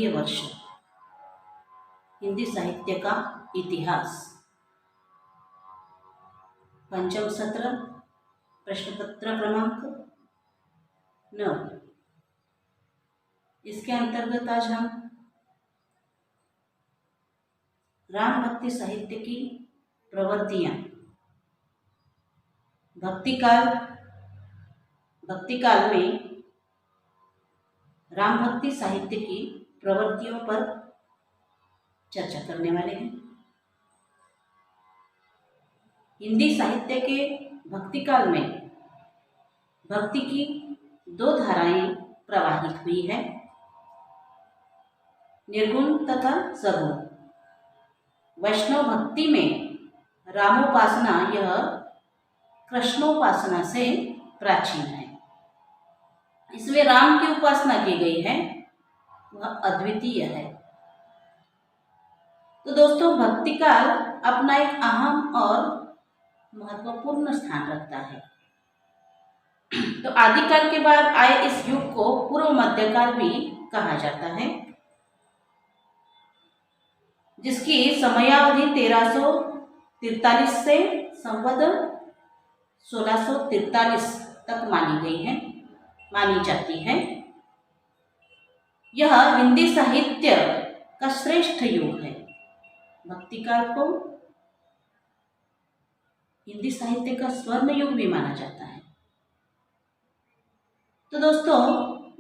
वर्गीय वर्ष, हिंदी साहित्य का इतिहास, पंचम सत्र, प्रश्न पत्र क्रमांक 9। इसके अंतर्गत आज हम राम भक्ति साहित्य की प्रवृत्तियां, भक्तिकाल में राम भक्ति साहित्य की प्रवृत्तियों पर चर्चा करने वाले हैं। हिंदी साहित्य के भक्तिकाल में भक्ति की दो धाराएं प्रवाहित हुई है, निर्गुण तथा सगुण। वैष्णव भक्ति में रामोपासना यह कृष्णोपासना से प्राचीन है। इसमें राम की उपासना की गई है, वह अद्वितीय है। तो दोस्तों, भक्तिकाल अपना एक अहम और महत्वपूर्ण स्थान रखता है। तो आदिकाल के बाद आए इस युग को पूर्व मध्यकाल भी कहा जाता है, जिसकी समयावधि 1343 से संवत 1643 तक मानी जाती है। यह हिंदी साहित्य का श्रेष्ठ युग है। भक्तिकाल को हिंदी साहित्य का स्वर्ण युग भी माना जाता है। तो दोस्तों,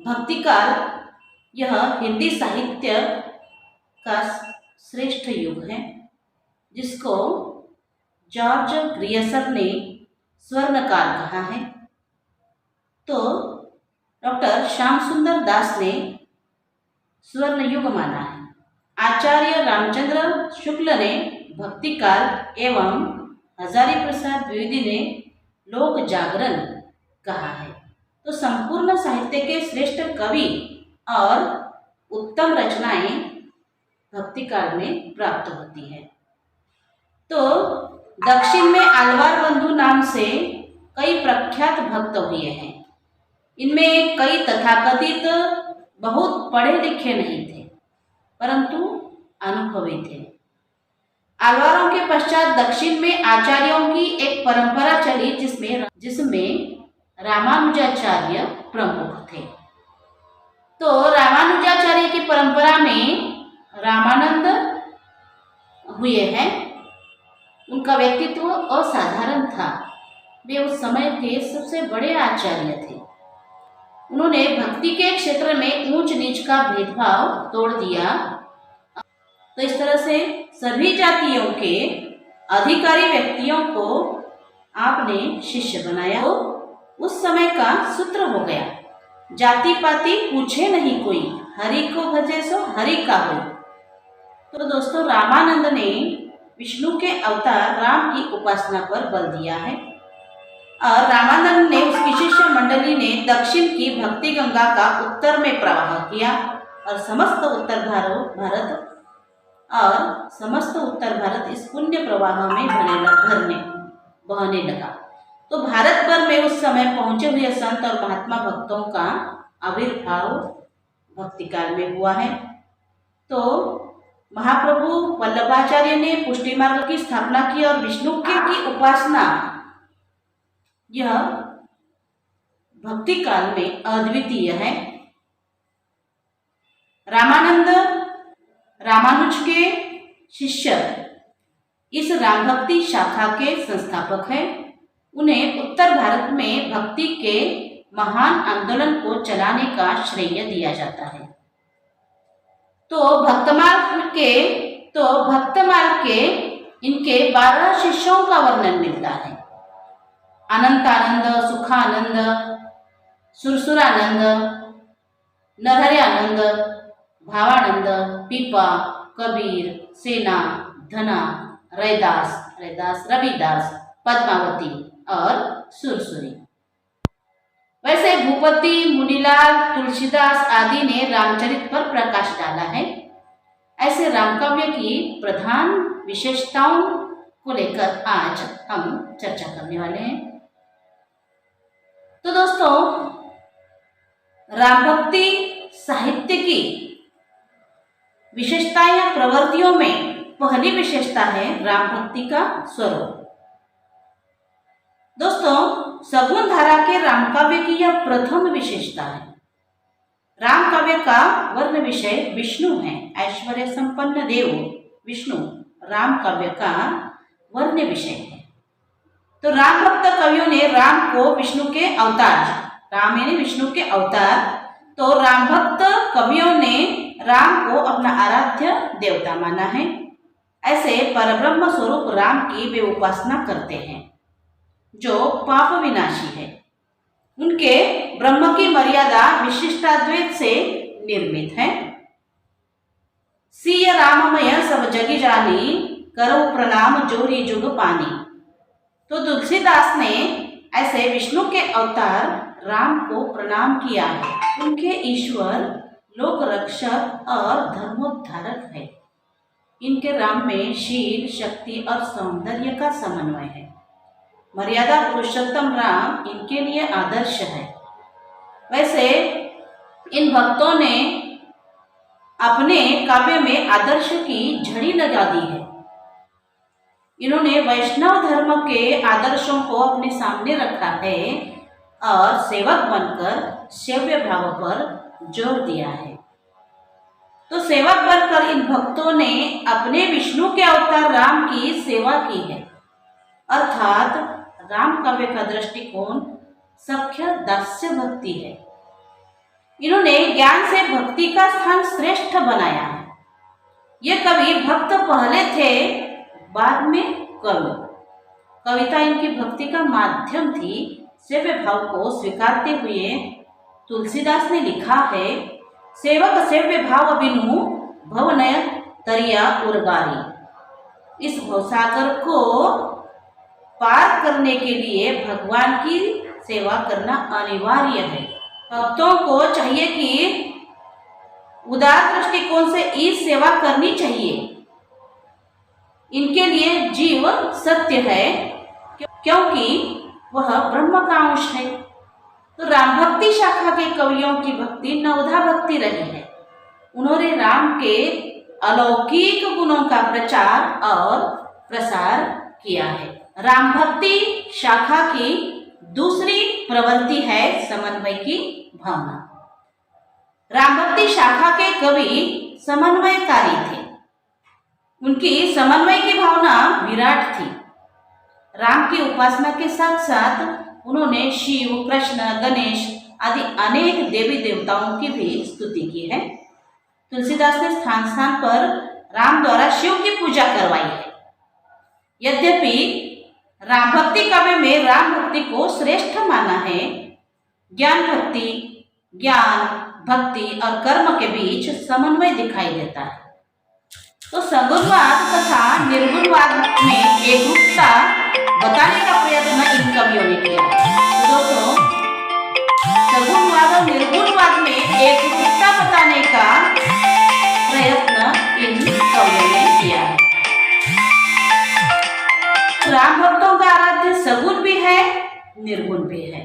भक्तिकाल यह हिंदी साहित्य का श्रेष्ठ युग है, जिसको जॉर्ज ग्रियर्सन ने स्वर्णकाल कहा है। तो डॉक्टर श्याम सुंदर दास ने स्वर्ण युग माना है। आचार्य रामचंद्र शुक्ल ने भक्तिकाल एवं हजारी प्रसाद द्विवेदी ने लोक जागरण कहा है। तो संपूर्ण साहित्य के श्रेष्ठ कवि और उत्तम रचनाएं भक्तिकाल में प्राप्त होती है। तो दक्षिण में आलवार बंधु नाम से कई प्रख्यात भक्त हुए हैं। इनमें कई तथाकथित बहुत पढ़े लिखे नहीं थे, परंतु अनुभवी थे। आलवारों के पश्चात दक्षिण में आचार्यों की एक परंपरा चली, जिसमें रामानुजाचार्य प्रमुख थे। तो रामानुजाचार्य की परंपरा में रामानंद हुए हैं। उनका व्यक्तित्व असाधारण था। वे उस समय के सबसे बड़े आचार्य थे। उन्होंने भक्ति के क्षेत्र में ऊंच नीच का भेदभाव तोड़ दिया। तो इस तरह से सभी जातियों के अधिकारी व्यक्तियों को आपने शिष्य बनाया। तो उस समय का सूत्र हो गया, जाति पाति पूछे नहीं कोई, हरि को भजे सो हरि का हो। तो दोस्तों, रामानंद ने विष्णु के अवतार राम की उपासना पर बल दिया है और रामानंद ने उसकी शिष्य मंडली ने दक्षिण की भक्ति गंगा का उत्तर में प्रवाह किया और समस्त उत्तर भारत इस पुण्य प्रवाह में बहने लगा। तो भारत भर में उस समय पहुंचे हुए संत और महात्मा भक्तों का आविर्भाव भक्तिकाल में हुआ है। तो महाप्रभु वल्लभाचार्य ने पुष्टि मार्ग की स्थापना की और विष्णु की उपासना यह भक्तिकाल में अद्वितीय है। रामानुज के शिष्य इस राम भक्ति शाखा के संस्थापक हैं। उन्हें उत्तर भारत में भक्ति के महान आंदोलन को चलाने का श्रेय दिया जाता है। तो भक्तमाल के इनके 12 शिष्यों का वर्णन मिलता है। अनंतानंद, सुखानंद, सुरसुरानंद, नरहरियानंद, भावानंद, पीपा, कबीर, सेना, धना, रैदास, रविदास, पद्मावती और सुरसुरी। वैसे भूपति, मुनीलाल, तुलसीदास आदि ने रामचरित पर प्रकाश डाला है। ऐसे रामकाव्य की प्रधान विशेषताओं को लेकर आज हम चर्चा करने वाले हैं। तो दोस्तों, राम भक्ति साहित्य की विशेषता या प्रवृत्तियों में पहली विशेषता है राम भक्ति का स्वरूप। दोस्तों, सगुण धारा के राम काव्य की यह प्रथम विशेषता है। राम काव्य का वर्ण विषय विष्णु है। ऐश्वर्य संपन्न देव विष्णु राम काव्य का वर्ण विषय है। तो राम भक्त कवियों ने राम को विष्णु के अवतार, राम यानी विष्णु के अवतार, तो राम भक्त कवियों ने राम को अपना आराध्य देवता माना है। ऐसे परब्रह्म स्वरूप राम की वे उपासना करते हैं जो पाप विनाशी है। उनके ब्रह्म की मर्यादा विशिष्टाद्वैत से निर्मित है। सिय राममय सब जगी जानी, करो प्रणाम जोरी जुग पानी। तो तुलसीदास ने ऐसे विष्णु के अवतार राम को प्रणाम किया है। उनके ईश्वर लोक रक्षक और धर्मोद्धारक है। इनके राम में शील, शक्ति और सौंदर्य का समन्वय है। मर्यादा पुरुषोत्तम राम इनके लिए आदर्श है। वैसे इन भक्तों ने अपने काव्य में आदर्श की झड़ी लगा दी है। इन्होंने वैष्णव धर्म के आदर्शों को अपने सामने रखा है और सेवक बनकर सेव्य भाव पर जोर दिया है। तो सेवक बनकर इन भक्तों ने अपने विष्णु के अवतार राम की सेवा की है। अर्थात राम काव्य का दृष्टिकोण सख्य दास्य भक्ति है। इन्होंने ज्ञान से भक्ति का स्थान श्रेष्ठ बनाया है। ये कवि भक्त पहले थे, बाद में कवि। कविता इनकी भक्ति का माध्यम थी। सेव्य भाव को स्वीकारते हुए तुलसीदास ने लिखा है, सेवक सेव्य भाव बिनु भवनय तरिया उर्गारी। इस भवसागर को पार करने के लिए भगवान की सेवा करना अनिवार्य है। भक्तों को चाहिए कि उदार दृष्टिकोण से इस सेवा करनी चाहिए। इनके लिए जीव सत्य है क्योंकि वह ब्रह्म का अंश है। तो राम भक्ति शाखा के कवियों की भक्ति नवधा भक्ति रही है। उन्होंने राम के अलौकिक गुणों का प्रचार और प्रसार किया है। राम भक्ति शाखा की दूसरी प्रवृत्ति है समन्वय की भावना। राम भक्ति शाखा के कवि समन्वयकारी थे। उनकी समन्वय की भावना विराट थी। राम की उपासना के साथ साथ उन्होंने शिव, कृष्ण, गणेश आदि अनेक देवी देवताओं की भी स्तुति की है। तुलसीदास ने स्थान स्थान पर राम द्वारा शिव की पूजा करवाई है। यद्यपि राम भक्ति काव्य में राम भक्ति को श्रेष्ठ माना है। ज्ञान भक्ति, ज्ञान भक्ति और कर्म के बीच समन्वय दिखाई देता है। तो सगुणवाद तथा निर्गुणवाद में एकरूपता बताने का प्रयत्न इन कवियों ने किया। तो दोस्तों, सगुणवाद और निर्गुणवाद में एकरूपता बताने का प्रयत्न इन कवियों ने किया है। राम भक्तों का आराध्य सगुण भी है, निर्गुण भी है।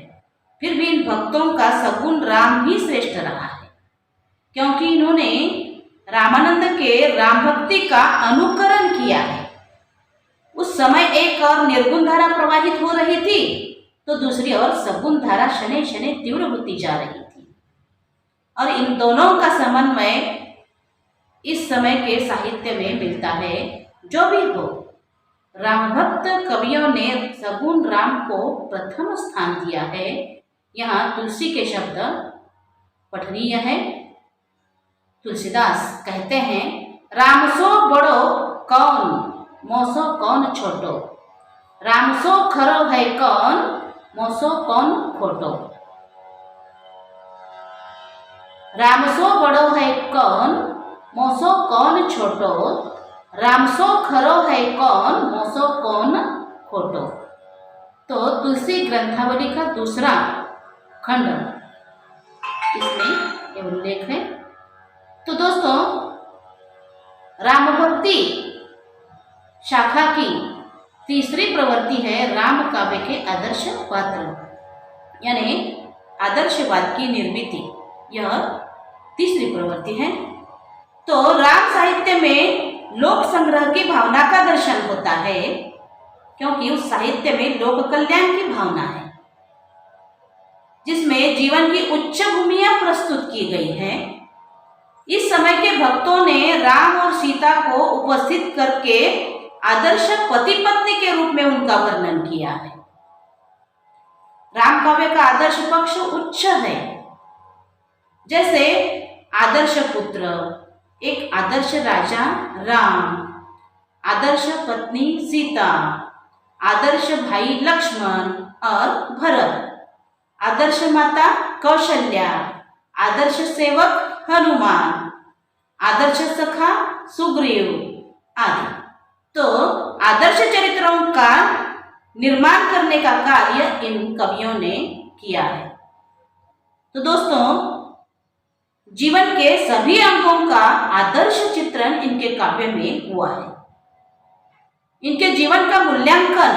फिर भी इन भक्तों का सगुण राम ही श्रेष्ठ रहा है, क्योंकि इन्होंने रामानंद के राम भक्ति का अनुकरण किया है। उस समय एक और निर्गुण धारा प्रवाहित हो रही थी, तो दूसरी ओर सगुण धारा शनै शनै तीव्र होती जा रही थी। और इन दोनों का समन्वय इस समय के साहित्य में मिलता है। जो भी हो, राम भक्त कवियों ने सगुण राम को प्रथम स्थान दिया है। यहाँ तुलसी के शब्द पठनीय है। तुलसीदास कहते हैं, राम सो बड़ो कौन, मोसो कौन छोटो। राम सो खरो है कौन, मोसो कौन खोटो। राम सो बड़ो है कौन, मोसो कौन छोटो। राम सो खरो है कौन, मोसो कौन खोटो। तो तुलसी ग्रंथावली का दूसरा खंड इसमें ये उल्लेख है। तो दोस्तों, राम भक्ति शाखा की तीसरी प्रवृत्ति है राम काव्य के आदर्श पात्र, यानी आदर्शवाद की निर्मिति। यह तीसरी प्रवृत्ति है। तो राम लोक संग्रह की भावना का दर्शन होता है, क्योंकि उस साहित्य में लोक कल्याण की भावना है, जिसमें जीवन की उच्च भूमियां प्रस्तुत की गई हैं। इस समय के भक्तों ने राम और सीता को उपस्थित करके आदर्श पति पत्नी के रूप में उनका वर्णन किया है। राम काव्य का आदर्श पक्ष उच्च है, जैसे आदर्श पुत्र, एक आदर्श राजा राम, आदर्श पत्नी सीता, आदर्श भाई लक्ष्मण और भरत, आदर्श माता कौशल्या, आदर्श सेवक हनुमान, आदर्श सखा सुग्रीव आदि। तो आदर्श चरित्रों का निर्माण करने का कार्य इन कवियों ने किया है। तो दोस्तों, जीवन के सभी अंगों का आदर्श चित्रण इनके काव्य में हुआ है। इनके जीवन का मूल्यांकन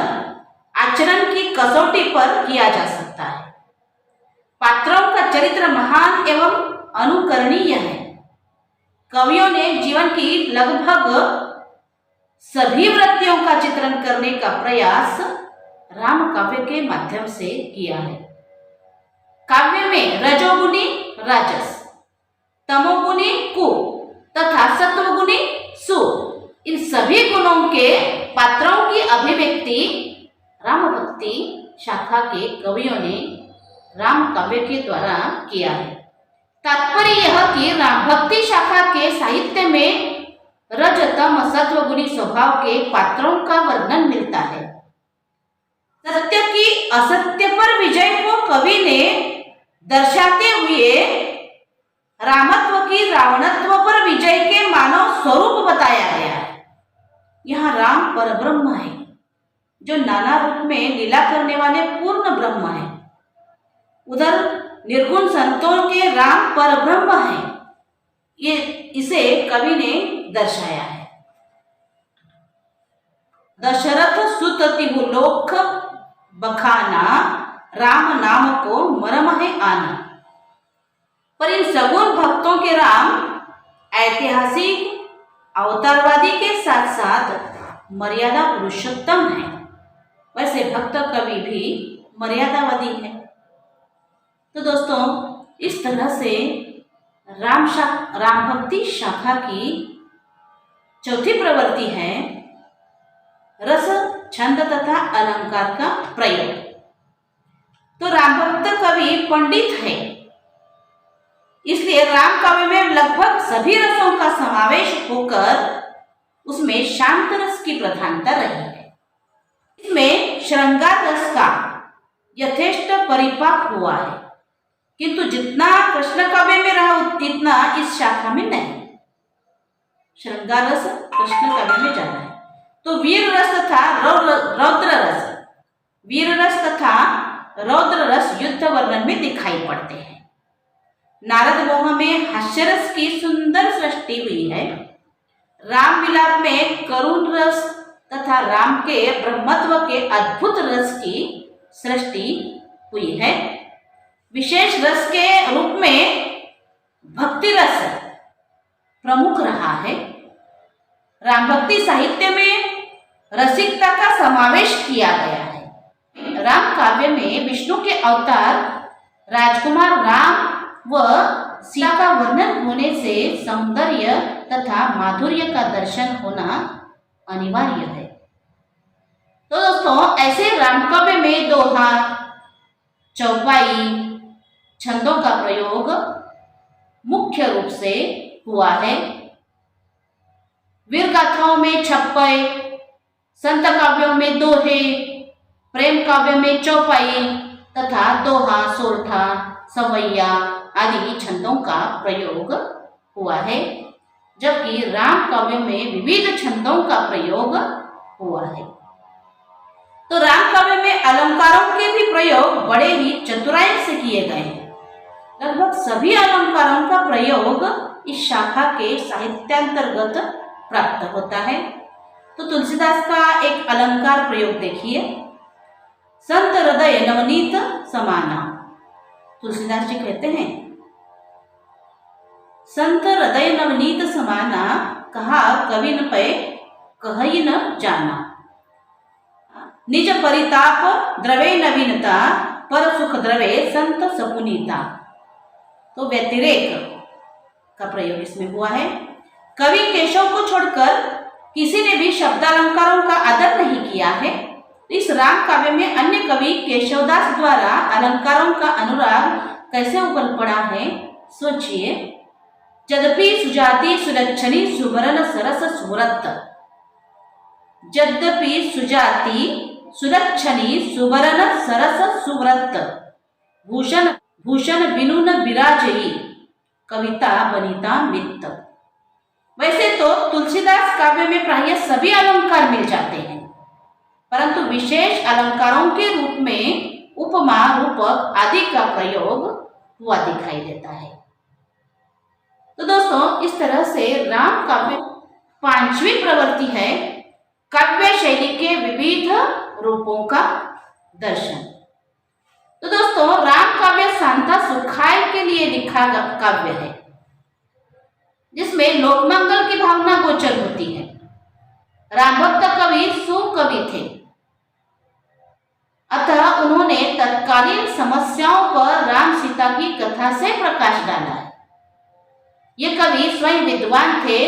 आचरण की कसौटी पर किया जा सकता है। पात्रों का चरित्र महान एवं अनुकरणीय है। कवियों ने जीवन की लगभग सभी वृत्तियों का चित्रण करने का प्रयास राम काव्य के माध्यम से किया है। काव्य में रजोगुणी राजस, तमोगुणी कु तथा सत्वगुणी सु, इन सभी गुणों के पात्रों की अभिव्यक्ति राम भक्ति शाखा के कवियों ने राम काव्य के द्वारा किया है। तात्पर्य यह कि राम भक्ति शाखा के साहित्य में रज तम सत्वगुणी स्वभाव के पात्रों का वर्णन मिलता है। सत्य की असत्य पर विजय को कवि ने दर्शाते हुए रामत्व की रावणत्व पर विजय के मानव स्वरूप बताया गया है। यहाँ राम परब्रह्म है, जो नाना रूप में लीला करने वाले पूर्ण ब्रह्म है। उधर निर्गुण संतों के राम परब्रह्म है। ये इसे कवि ने दर्शाया है। दशरथ सुत तिहु लोक बखाना, राम नाम को मरम है आना। पर इन सगुण भक्तों के राम ऐतिहासिक अवतारवादी के साथ साथ मर्यादा पुरुषोत्तम है। वैसे भक्त कवि भी मर्यादावादी है। तो दोस्तों, इस तरह से राम भक्ति शाखा की चौथी प्रवृत्ति है रस, छंद तथा अलंकार का प्रयोग। तो राम भक्त कवि पंडित है, इसलिए राम काव्य में लगभग सभी रसों का समावेश होकर उसमें शांत रस की प्रधानता रही है। इसमें श्रृंगार रस का यथेष्ट परिपाक हुआ है, किंतु जितना कृष्ण काव्य में रहा उतना इस शाखा में नहीं। श्रृंगार रस कृष्ण काव्य में ज्यादा है। तो वीर रस तथा रौद्र रस, वीर रस तथा रौद्र रस युद्ध वर्णन में दिखाई पड़ते हैं। नारद मोह में हास्य रस की सुंदर सृष्टि हुई है। राम विलाप में करुण रस तथा राम के ब्रह्मत्व के अद्भुत रस की सृष्टि हुई है। विशेष रस के रूप में भक्ति रस प्रमुख रहा है। राम भक्ति साहित्य में रसिकता का समावेश किया गया है। राम काव्य में विष्णु के अवतार राजकुमार राम व सीता का वर्णन होने से सौंदर्य तथा माधुर्य का दर्शन होना अनिवार्य है। तो दोस्तों, ऐसे राम काव्य में दोहा, चौपाई, छंदों का प्रयोग मुख्य रूप से हुआ है। वीर गाथाओं में छप्पय, संत काव्यों में दोहे, प्रेम काव्य में चौपाई तथा दोहा, सोरठा, सवैया आदि छंदों का प्रयोग हुआ है, जबकि राम काव्य में विविध छंदों का प्रयोग हुआ है। तो राम काव्य में अलंकारों के भी प्रयोग बड़े ही चतुराई से किए गए हैं। लगभग सभी अलंकारों का प्रयोग इस शाखा के साहित्यांतर्गत प्राप्त होता है। तो तुलसीदास का एक अलंकार प्रयोग देखिए। संत हृदय नवनीत समाना। तुलसीदास जी कहते हैं, संत हृदय नवनीत समाना कहा कवि न पे कही न जाना। निज परिताप द्रवे नवीनता पर सुख द्रवे संत सपुनीता। तो व्यतिरेक का प्रयोग इसमें हुआ है। कवि केशव को छोड़कर किसी ने भी शब्दालंकारों का आदर नहीं किया है। इस राम काव्य में अन्य कवि केशवदास द्वारा अलंकारों का अनुराग कैसे उगल पड़ा है, सोचिए। यद्यपि सुजाति सुलक्षणी सुवर्ण सरस सुव्रत, यद्यपि सुजाति सुलक्षणी सुवर्ण सरस सुव्रत, भूषण भूषण बिनु न विराजई, कविता बनिता मित्त। वैसे तो तुलसीदास काव्य में प्रायः सभी अलंकार मिल जाते हैं, परंतु विशेष अलंकारों के रूप में उपमा रूपक आदि का प्रयोग हुआ दिखाई देता है। तो दोस्तों, इस तरह से राम काव्य पांचवी प्रवृत्ति है, काव्य शैली के विविध रूपों का दर्शन। तो दोस्तों, राम काव्य शांता सुखाय के लिए लिखा काव्य है, जिसमें लोकमंगल की भावना गोचर होती है। रामभक्त कवि सुकवि थे, अतः उन्होंने तत्कालीन समस्याओं पर राम सीता की कथा से प्रकाश डाला है। ये कवि स्वयं विद्वान थे,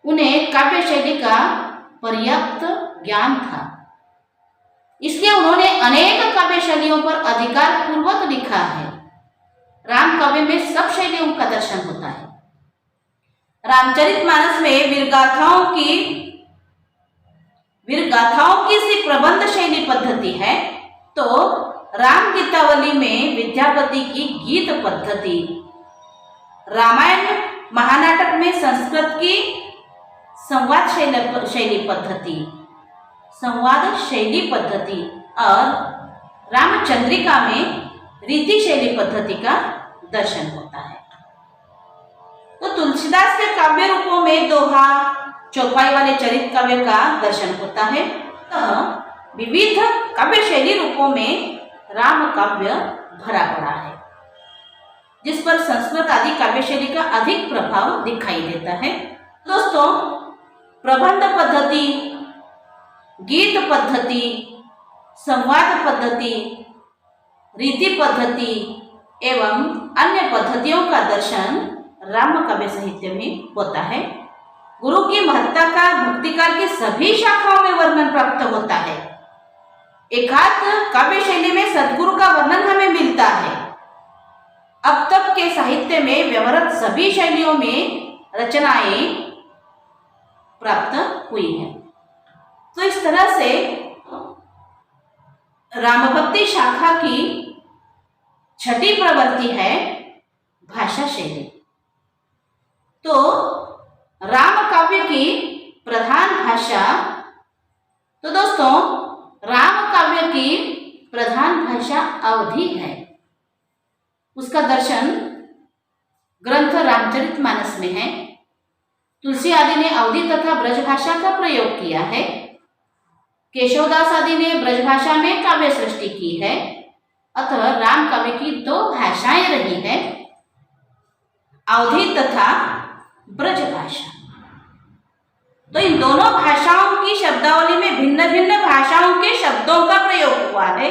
उन्हें काव्य शैली का पर्याप्त ज्ञान था, इसलिए उन्होंने अनेक काव्य शैलियों पर अधिकार पूर्वक लिखा है। राम काव्य में सब शैलियों का दर्शन होता है। रामचरितमानस में वीरगाथाओं की सी प्रबंध शैली पद्धति है, तो राम गीतावली में विद्यापति की गीत पद्धति, रामायण महानाटक में संस्कृत की संवाद शैली पद्धति और रामचंद्रिका में रीति शैली पद्धति का दर्शन होता है। तो तुलसीदास के काव्य रूपों में दोहा, चौपाई वाले चरित काव्य का दर्शन होता है। तो विविध काव्य शैली रूपों में राम काव्य भरा पड़ा है, जिस पर संस्कृत आदि काव्य शैली का अधिक प्रभाव दिखाई देता है। दोस्तों, प्रबंध पद्धति, गीत पद्धति, संवाद पद्धति, रीति पद्धति एवं अन्य पद्धतियों का दर्शन राम काव्य साहित्य में होता है। गुरु की महत्ता का भक्तिकाल की सभी शाखाओं में वर्णन प्राप्त होता है। एकाध काव्य शैली में सद्गुरु का वर्णन हमें मिलता है। अब तक के साहित्य में व्यवहारत सभी शैलियों में रचनाएं प्राप्त हुई हैं। तो इस तरह से रामभक्ति शाखा की छठी प्रवृत्ति है भाषा शैली। तो राम काव्य की प्रधान भाषा, तो दोस्तों, राम काव्य की प्रधान भाषा अवधी है। उसका दर्शन ग्रंथ रामचरितमानस में है। तुलसी आदि ने अवधी तथा ब्रजभाषा का प्रयोग किया है। केशवदास आदि ने ब्रजभाषा में काव्य सृष्टि की है। अतः राम काव्य की दो भाषाएं रही है, अवधी तथा ब्रजभाषा। तो इन दोनों भाषाओं की शब्दावली में भिन्न भिन्न भाषाओं के शब्दों का प्रयोग हुआ है।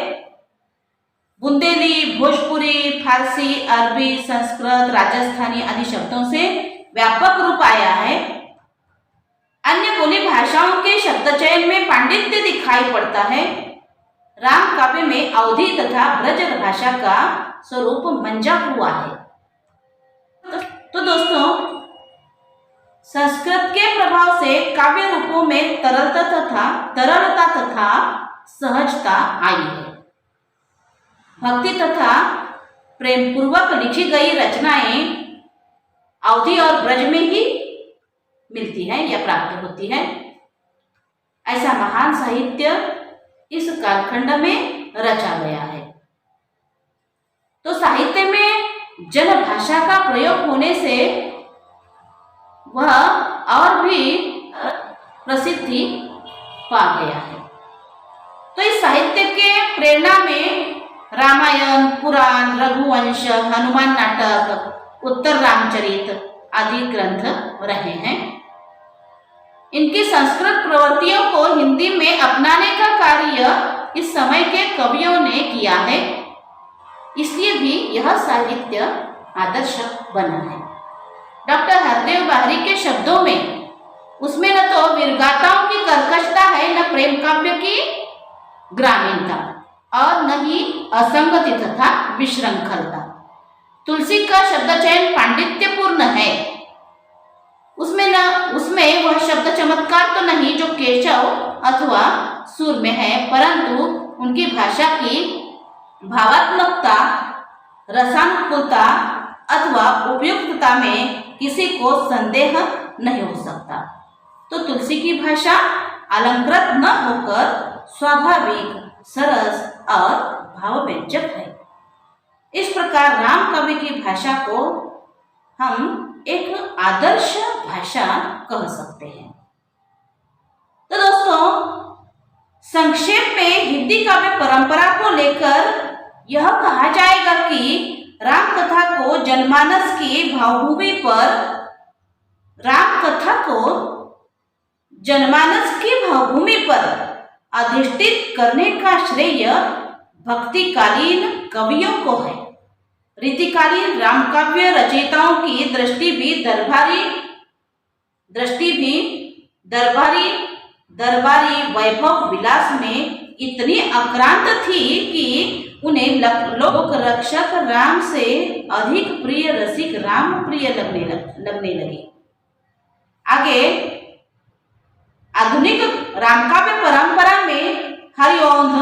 बुंदेली, भोजपुरी, फारसी, अरबी, संस्कृत, राजस्थानी आदि शब्दों से व्यापक रूप आया है। अन्य बोली भाषाओं के शब्द चयन में पांडित्य दिखाई पड़ता है। राम काव्य में अवधी तथा ब्रज भाषा का स्वरूप मंजा हुआ है। तो दोस्तों, संस्कृत के प्रभाव से काव्य रूपों में तरलता तथा सहजता आई है। भक्ति तथा प्रेम पूर्वक लिखी गई रचनाएं अवधी और ब्रज में ही मिलती है या प्राप्त होती है। ऐसा महान साहित्य इस कालखंड में रचा गया है। तो साहित्य में जन भाषा का प्रयोग होने से वह और भी प्रसिद्धि पा गया है। तो इस साहित्य के प्रेरणा में रामायण, पुराण, रघुवंश, हनुमान नाटक, उत्तर रामचरित आदि ग्रंथ रहे हैं। इनकी संस्कृत प्रवृत्तियों को हिंदी में अपनाने का कार्य इस समय के कवियों ने किया है, इसलिए भी यह साहित्य आदर्श बना है। डॉक्टर हरदेव बाहरी के शब्दों में उसमें न तो वीरगाथाओं की कर्कशता है, न प्रेम काव्य की ग्रामीणता, और न ही असंगति तथा विशृंखलता। तुलसी का शब्द चयन पांडित्यपूर्ण है। उसमें वह शब्द चमत्कार तो नहीं जो केशव अथवा सुर में है, परंतु उनकी भाषा की भावात्मकता, रसानुकूलता अथवा उपयुक्तता में किसी को संदेह नहीं हो सकता। तो तुलसी की भाषा अलंकृत न होकर स्वाभाविक, सरस और भावव्यंजक है। इस प्रकार राम कवि की भाषा को हम एक आदर्श भाषा कह सकते हैं। तो दोस्तों, संक्षेप में हिंदी काव्य परंपरा को लेकर यह कहा जाएगा कि राम कथा को जनमानस की भावभूमि पर अधिष्ठित करने का श्रेय भक्तिकालीन कवियों को है। रीतिकालीन रामकाव्य रचयिताओं की दृष्टि भी दरबारी वैभव विलास में इतनी आक्रांत थी कि उन्हें लोक रक्षक राम से अधिक प्रिय रसिक राम प्रिय लगने लगे। आगे आधुनिक रामकाव्य परंपरा में हरिओंध,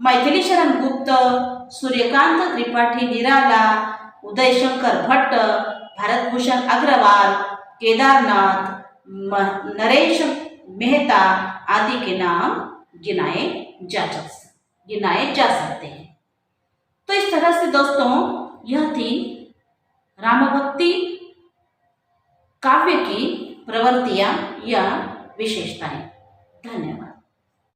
मैथिली शरण गुप्त, सूर्यकांत त्रिपाठी निराला, उदय शंकर भट्ट, भारत भूषण अग्रवाल, केदारनाथ, नरेश मेहता आदि के नाम गिनाए जा सकते हैं। तो इस तरह से दोस्तों, यह थी रामभक्ति काव्य की प्रवृत्तियां या विशेषताएं। धन्यवाद।